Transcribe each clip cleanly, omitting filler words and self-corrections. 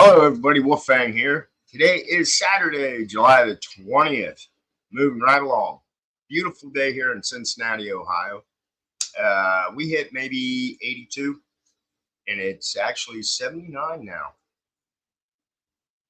Hello, everybody. Wolfang here. Today is Saturday, July the 20th. Moving right along. Beautiful day here in Cincinnati, Ohio. We hit maybe 82, and it's actually 79 now.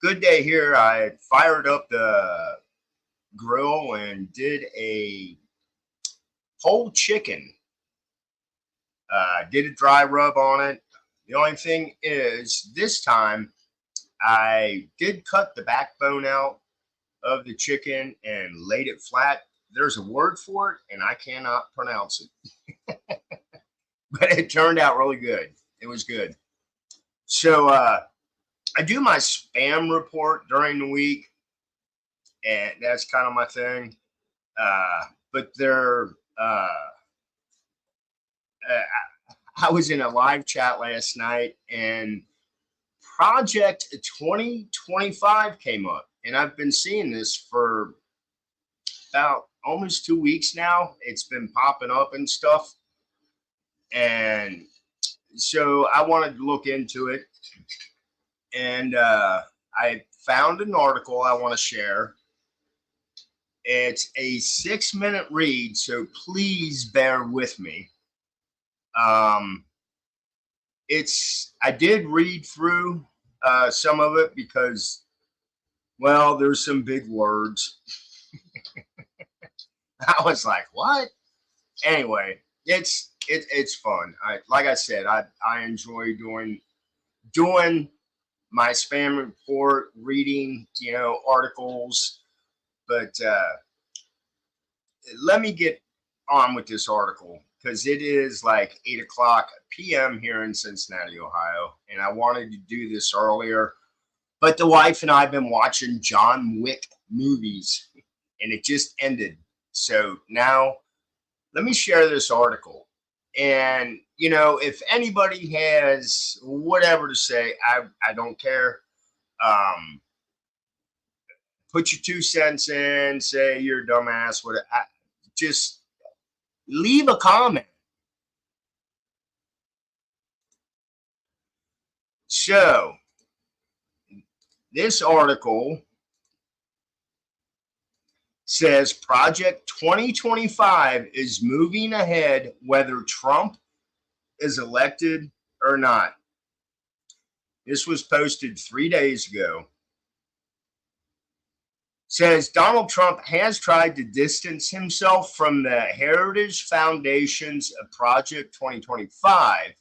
Good day here. I fired up the grill and did a whole chicken. Did a dry rub on it. The only thing is, this time I did cut the backbone out of the chicken and laid it flat. There's a word for it, and I cannot pronounce it. But it turned out really good. It was good. So I do my spam report during the week, and that's kind of my thing. But I was in a live chat last night, and Project 2025 came up, and I've been seeing this for about almost 2 weeks now. It's been popping up and stuff, and so I wanted to look into it, and I found an article I want to share. It's a 6-minute read, so please bear with me. I did read through some of it because, well, there's some big words. I was like, what? Anyway, it's fun. Like I said, I enjoy doing my spam report, reading articles. But let me get on with this article, because it is like 8 o'clock p.m. here in Cincinnati, Ohio, and I wanted to do this earlier, but the wife and I have been watching John Wick movies, and it just ended. So now let me share this article. And, if anybody has whatever to say, I don't care. Put your 2 cents in, say you're a dumbass, whatever. Just leave a comment. So, this article says Project 2025 is moving ahead whether Trump is elected or not. This was posted 3 days ago. Says Donald Trump has tried to distance himself from the Heritage Foundation's Project 2025,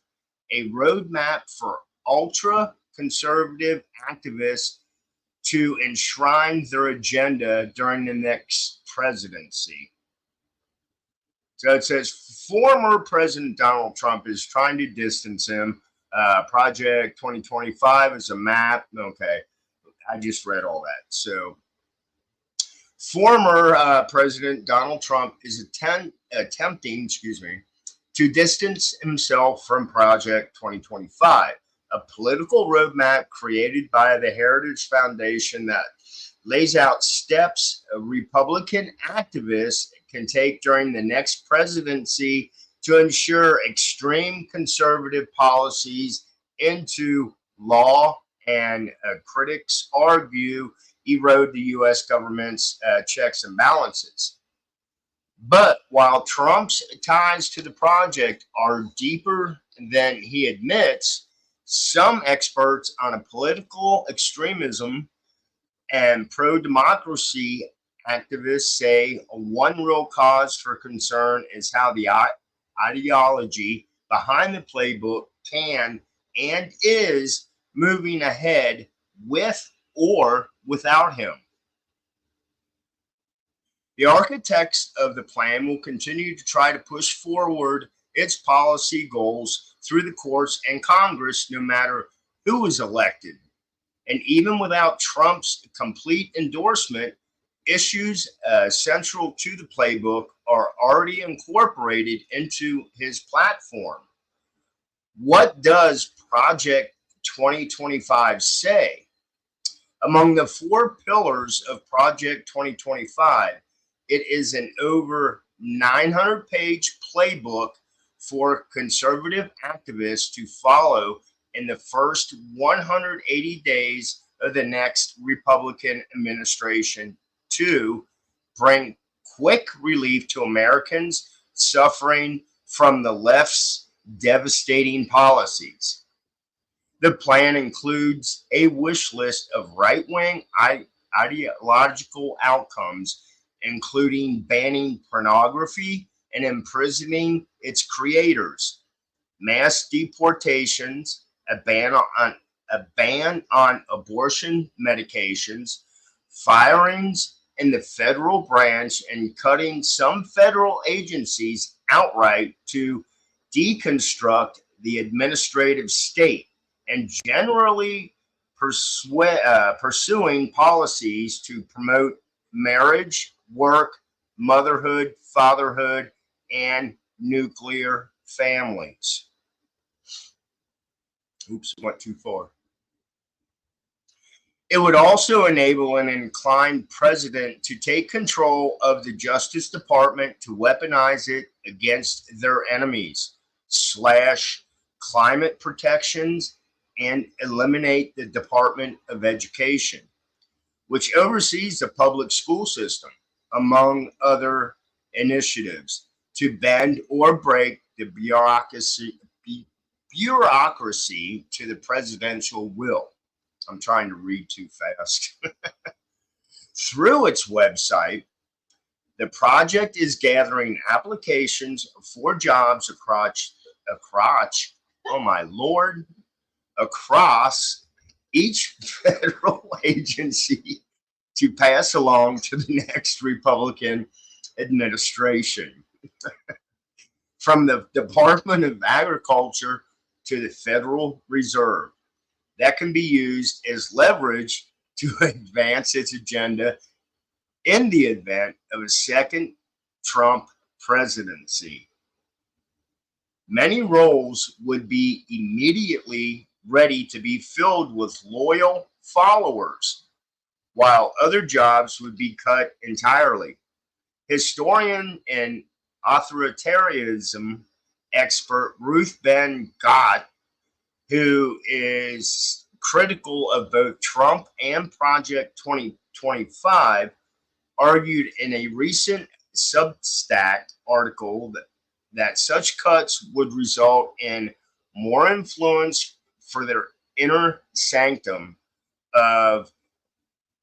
a roadmap for ultra-conservative activists to enshrine their agenda during the next presidency. So it says former President Donald Trump is trying to distance him. Project 2025 is a map. Okay, I just read all that. So former President Donald Trump is attempting, to distance himself from Project 2025, a political roadmap created by the Heritage Foundation that lays out steps Republican activists can take during the next presidency to ensure extreme conservative policies into law, and critics argue erode the U.S. government's checks and balances. But while Trump's ties to the project are deeper than he admits, some experts on political extremism and pro-democracy activists say one real cause for concern is how the ideology behind the playbook can and is moving ahead with or without him. The architects of the plan will continue to try to push forward its policy goals through the courts and Congress, no matter who is elected. And even without Trump's complete endorsement, issues central to the playbook are already incorporated into his platform. What does Project 2025 say? Among the 4 pillars of Project 2025, it is an over 900-page playbook for conservative activists to follow in the first 180 days of the next Republican administration to bring quick relief to Americans suffering from the left's devastating policies. The plan includes a wish list of right-wing ideological outcomes, including banning pornography and imprisoning its creators, mass deportations, a ban on abortion medications, firings in the federal branch, and cutting some federal agencies outright to deconstruct the administrative state, and generally pursuing policies to promote marriage, work, motherhood, fatherhood, and nuclear families. Oops, went too far. It would also enable an inclined president to take control of the Justice Department to weaponize it against their enemies, slash climate protections, and eliminate the Department of Education, which oversees the public school system, among other initiatives, to bend or break the bureaucracy to the presidential will. I'm trying to read too fast. Through its website, the project is gathering applications for jobs across each federal agency to pass along to the next Republican administration. From the Department of Agriculture to the Federal Reserve, that can be used as leverage to advance its agenda in the event of a second Trump presidency. Many roles would be immediately ready to be filled with loyal followers, while other jobs would be cut entirely. Historian and authoritarianism expert Ruth Ben Gott, who is critical of both Trump and Project 2025, argued in a recent Substack article that such cuts would result in more influence for their inner sanctum of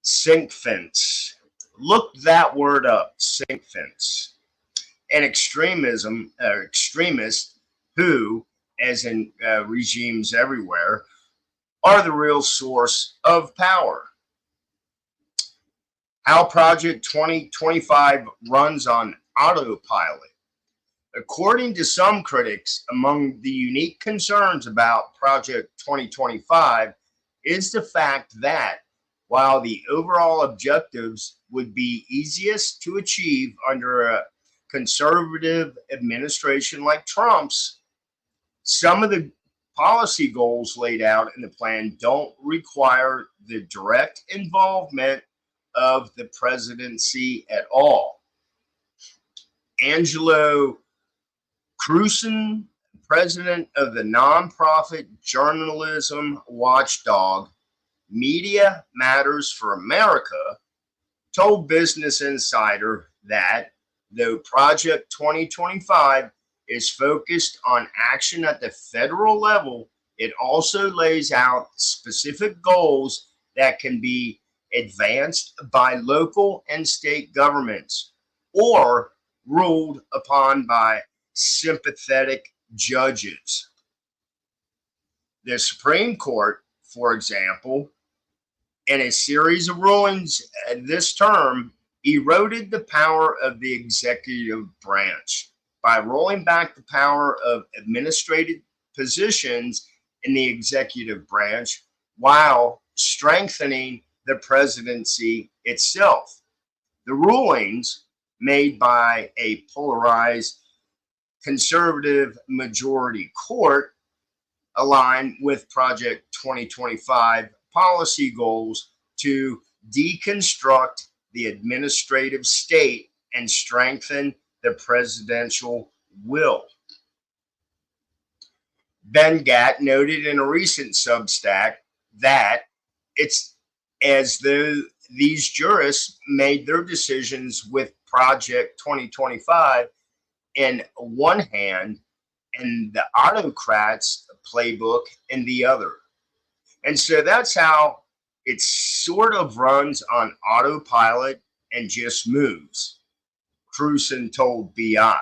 sycophants. Look that word up, sycophants. And extremists who, as in regimes everywhere, are the real source of power. How Project 2025 runs on autopilot. According to some critics, among the unique concerns about Project 2025 is the fact that while the overall objectives would be easiest to achieve under a conservative administration like Trump's, some of the policy goals laid out in the plan don't require the direct involvement of the presidency at all. Angelo Crewson, president of the nonprofit journalism watchdog Media Matters for America, told Business Insider that though Project 2025 is focused on action at the federal level, it also lays out specific goals that can be advanced by local and state governments or ruled upon by sympathetic judges. The Supreme Court, for example, in a series of rulings this term, eroded the power of the executive branch by rolling back the power of administrative positions in the executive branch while strengthening the presidency itself. The rulings made by a polarized conservative majority court align with Project 2025 policy goals to deconstruct the administrative state and strengthen the presidential will. Ben Gatt noted in a recent Substack that it's as though these jurists made their decisions with Project 2025 in one hand and the autocrats playbook in the other. And so that's how it sort of runs on autopilot and just moves, Crewson told BI.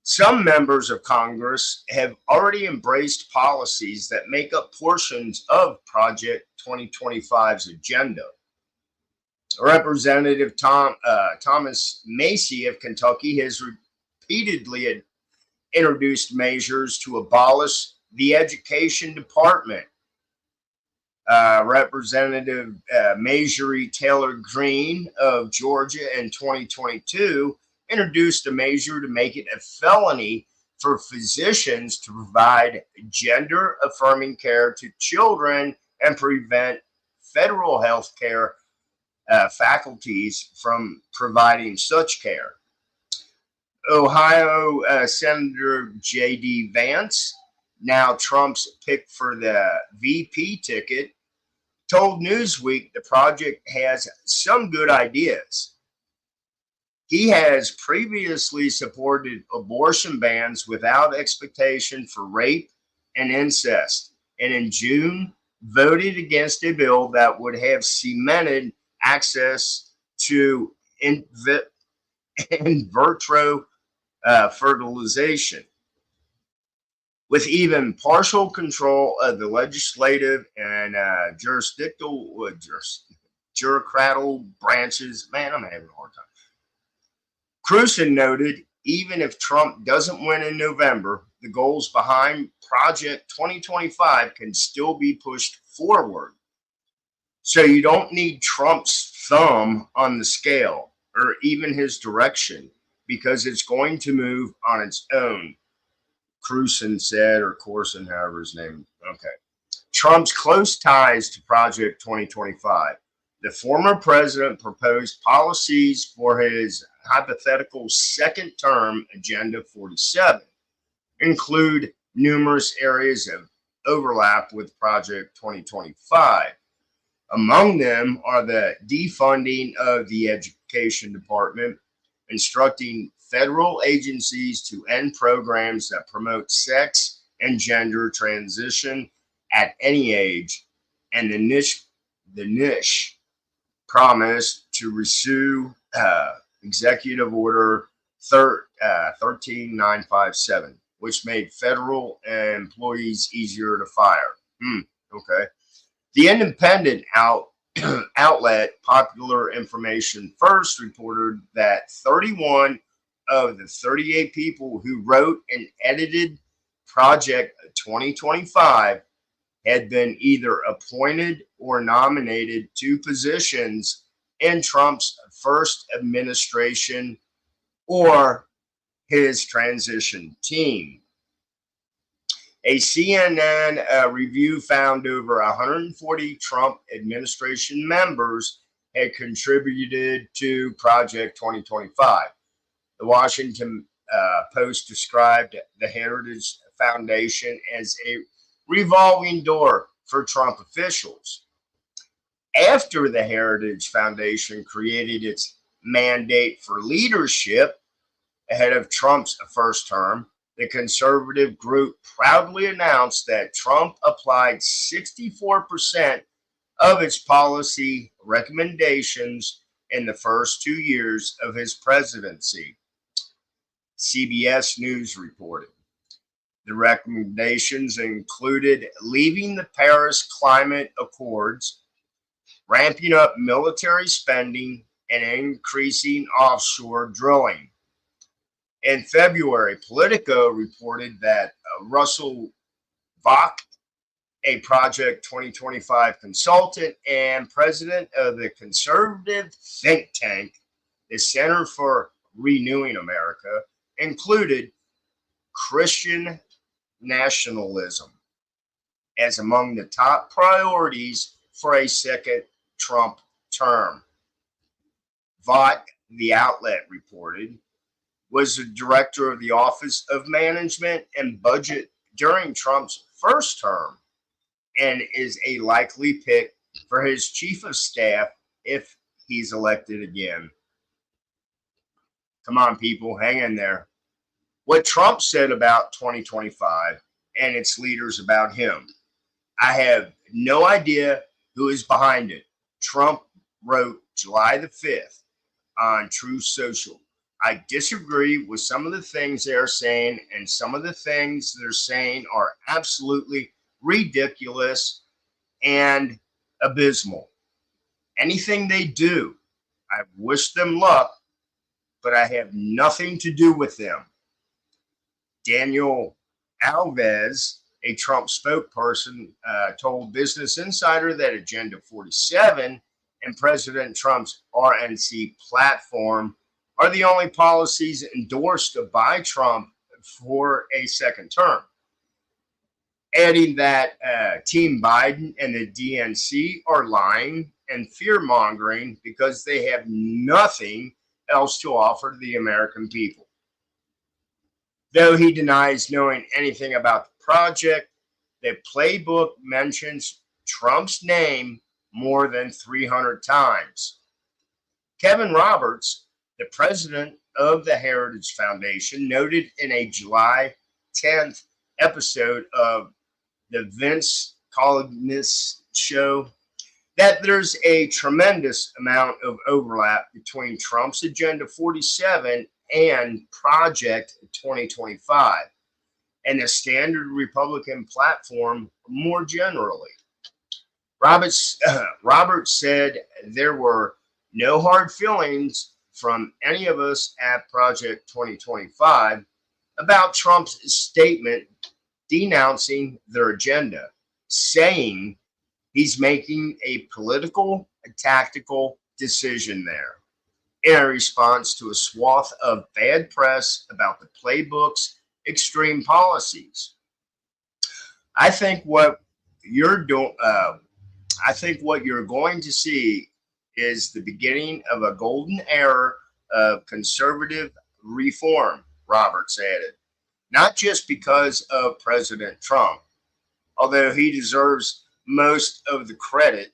Some members of Congress have already embraced policies that make up portions of Project 2025's agenda. Representative Thomas Macy of Kentucky has repeatedly introduced measures to abolish the education department. Representative Marjorie Taylor Greene of Georgia in 2022 introduced a measure to make it a felony for physicians to provide gender affirming care to children and prevent federal health care faculties from providing such care. Ohio Senator J.D. Vance, now Trump's pick for the VP ticket, told Newsweek the project has some good ideas. He has previously supported abortion bans without expectation for rape and incest, and in June voted against a bill that would have cemented access to in vitro fertilization. With even partial control of the legislative and bureaucratic branches, man, I'm having a hard time. Crewson noted even if Trump doesn't win in November, the goals behind Project 2025 can still be pushed forward. So you don't need Trump's thumb on the scale or even his direction because it's going to move on its own, Crewson said, or Corson, however his name. Okay. Trump's close ties to Project 2025. The former president proposed policies for his hypothetical second term Agenda 47, include numerous areas of overlap with Project 2025. Among them are the defunding of the education department, instructing federal agencies to end programs that promote sex and gender transition at any age, and the niche promised to rescind Executive Order 13957, which made federal employees easier to fire. Okay. The independent outlet Popular Information First reported that 31 of the 38 people who wrote and edited Project 2025 had been either appointed or nominated to positions in Trump's first administration or his transition team. A CNN review found over 140 Trump administration members had contributed to Project 2025. The Washington Post described the Heritage Foundation as a revolving door for Trump officials. After the Heritage Foundation created its mandate for leadership ahead of Trump's first term, the conservative group proudly announced that Trump applied 64% of its policy recommendations in the first 2 years of his presidency, CBS News reported. The recommendations included leaving the Paris Climate Accords, ramping up military spending, and increasing offshore drilling. In February, Politico reported that Russell Vought, a Project 2025 consultant and president of the conservative think tank, the Center for Renewing America, included Christian nationalism as among the top priorities for a second Trump term. Vought, the outlet reported, was the director of the Office of Management and Budget during Trump's first term and is a likely pick for his chief of staff if he's elected again. Come on, people, hang in there. What Trump said about 2025 and its leaders about him, I have no idea who is behind it. Trump wrote July the 5th on Truth Social. I disagree with some of the things they're saying, and some of the things they're saying are absolutely ridiculous and abysmal. Anything they do, I wish them luck, but I have nothing to do with them. Daniel Alves, a Trump spokesperson, told Business Insider that Agenda 47 and President Trump's RNC platform are the only policies endorsed by Trump for a second term. Adding that Team Biden and the DNC are lying and fear-mongering because they have nothing else to offer to the American people. Though he denies knowing anything about the project, the playbook mentions Trump's name more than 300 times. Kevin Roberts, the president of the Heritage Foundation, noted in a July 10th episode of the Vince Coglianese show that there's a tremendous amount of overlap between Trump's Agenda 47 and Project 2025 and the standard Republican platform more generally. Roberts said there were no hard feelings from any of us at Project 2025 about Trump's statement denouncing their agenda, saying he's making a political and tactical decision there in a response to a swath of bad press about the playbook's extreme policies. I think what you're doing, what you're going to see is the beginning of a golden era of conservative reform, Roberts added. Not just because of President Trump, although he deserves most of the credit,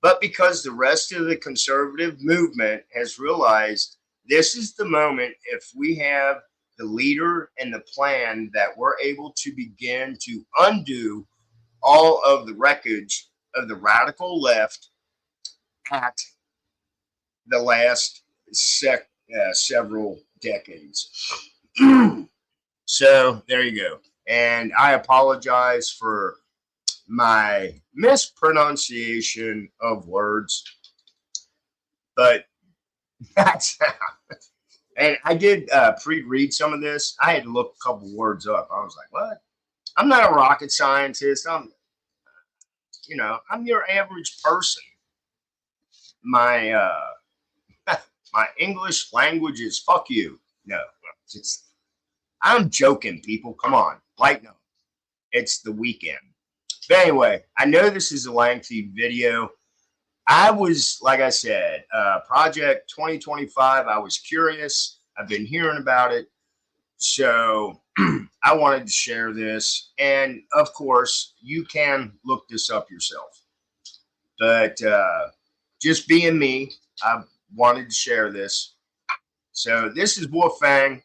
but because the rest of the conservative movement has realized this is the moment, if we have the leader and the plan, that we're able to begin to undo all of the wreckage of the radical left at the last several decades. So there you go. And I apologize for my mispronunciation of words, but that's and I did pre-read some of this. I had to look a couple words up. I was like, what? I'm not a rocket scientist. I'm your average person. My my English language is fuck you. No, I'm joking, people. Come on, lighten up. It's the weekend. But anyway, I know this is a lengthy video. I was, like I said, Project 2025. I was curious. I've been hearing about it. So I wanted to share this. And of course, you can look this up yourself. But just being me, I wanted to share this. So this is Wolfang.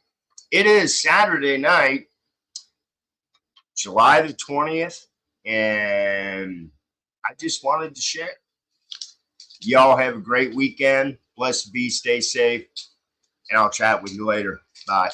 It is Saturday night, July the 20th. And I just wanted to share. Y'all have a great weekend. Blessed be, stay safe, and I'll chat with you later. Bye.